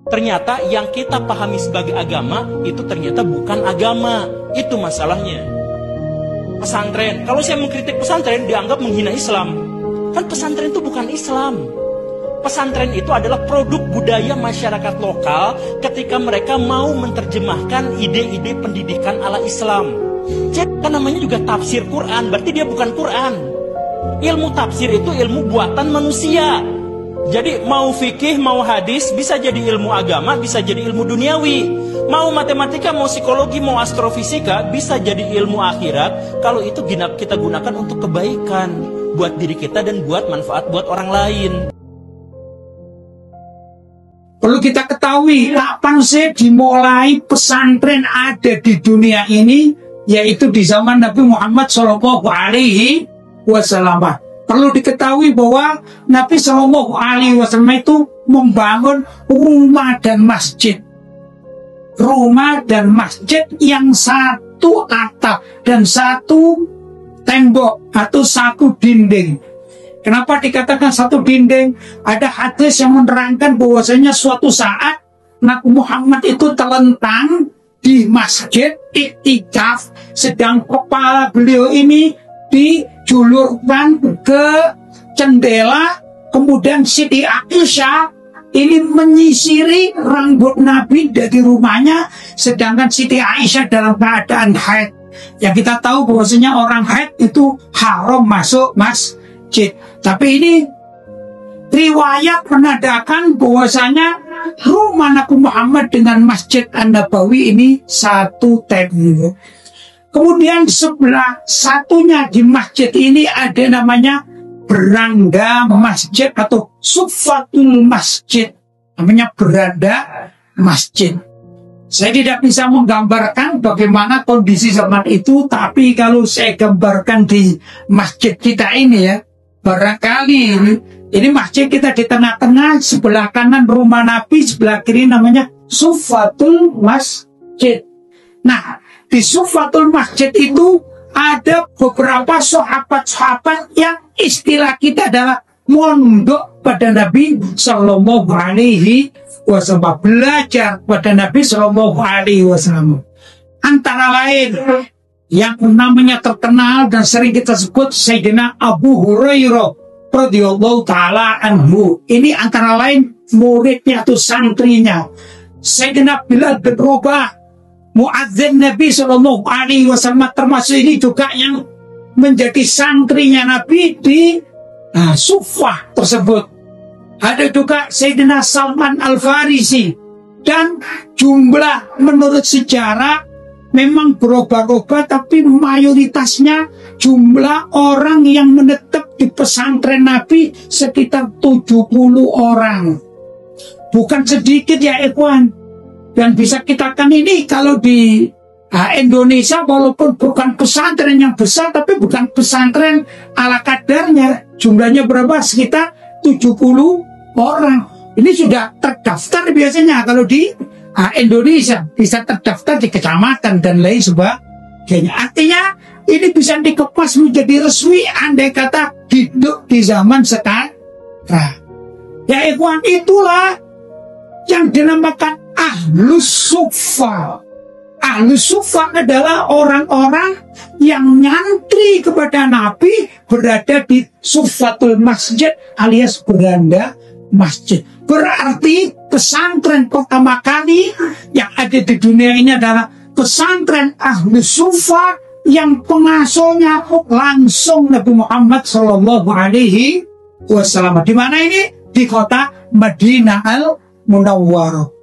Ternyata yang kita pahami sebagai agama itu ternyata bukan agama. Itu masalahnya. Pesantren, kalau saya mengkritik pesantren dianggap menghina Islam. Kan pesantren itu bukan Islam. Pesantren itu adalah produk budaya masyarakat lokal ketika mereka mau menerjemahkan ide-ide pendidikan ala Islam. Jadi kan namanya juga tafsir Quran, berarti dia bukan Quran. Ilmu tafsir itu ilmu buatan manusia. Jadi mau fikih, mau hadis, bisa jadi ilmu agama, bisa jadi ilmu duniawi. Mau matematika, mau psikologi, mau astrofisika, bisa jadi ilmu akhirat. Kalau itu kita gunakan untuk kebaikan buat diri kita dan buat manfaat buat orang lain. Perlu kita ketahui, kapan sih dimulai pesantren ada di dunia ini, yaitu di zaman Nabi Muhammad SAW. Perlu diketahui bahwa Nabi SAW itu membangun rumah dan masjid. Rumah dan masjid yang satu atap dan satu tembok atau satu dinding. Kenapa dikatakan satu dinding? Ada hadis yang menerangkan bahwasanya suatu saat Nabi Muhammad itu terlentang di masjid iktikaf, sedang kepala beliau ini dijulurkan ke jendela, kemudian Siti Aisyah ini menyisiri rambut Nabi dari rumahnya, sedangkan Siti Aisyah dalam keadaan haid. Yang kita tahu bahwasanya orang haid itu haram masuk masjid. Tapi ini riwayat menandakan bahwasanya rumah Nabi Muhammad dengan Masjid An-Nabawi ini satu tembok. Kemudian sebelah satunya di masjid ini ada namanya beranda masjid atau sufatul masjid. Namanya beranda masjid. Saya tidak bisa menggambarkan bagaimana kondisi zaman itu, tapi kalau saya gambarkan di masjid kita ini ya, barangkali ini masjid kita di tengah-tengah, sebelah kanan rumah Nabi, sebelah kiri namanya sufatul masjid. Nah, di sufatul masjid itu ada beberapa sahabat-sahabat yang istilah kita adalah mondok pada Nabi Sallallahu Alaihi Wasallam, belajar pada Nabi Sallallahu Alaihi Wasallam. Antara lain yang namanya terkenal dan sering kita sebut Sayyidina Abu Hurairah radhiyallahu taala anhu. Ini antara lain muridnya atau santrinya. Sayyidina Bilal bin Rabah, muadzin Nabi Sallallahu Alaihi Wasallam, termasuk ini juga yang menjadi santrinya Nabi di Sufah tersebut. Ada juga Sayyidina Salman Al-Farisi, dan jumlah menurut sejarah memang berubah-ubah, tapi mayoritasnya jumlah orang yang menetap di pesantren Nabi sekitar 70 orang. Bukan sedikit ya ikhwan. Dan bisa kita kan ini kalau di Indonesia, walaupun bukan pesantren yang besar, tapi bukan pesantren ala kadarnya. Jumlahnya berapa? Sekitar 70 orang. Ini sudah terdaftar biasanya kalau di Indonesia. Bisa terdaftar di kecamatan dan lain sebagainya. Artinya ini bisa dikemas menjadi resmi andai kata hidup di zaman sekarang. Ya ikhwan, itulah yang dinamakan Ahlus Suffah. Ahlus Suffah adalah orang-orang yang nyantri kepada Nabi, berada di Suffatul Masjid alias beranda masjid. Berarti pesantren pertama kali yang ada di dunia ini adalah pesantren Ahlus Suffah yang pengasuhnya langsung Nabi Muhammad Sallallahu Alaihi Wasallam. Di mana ini? Di kota Madinah Al-Munawwarah.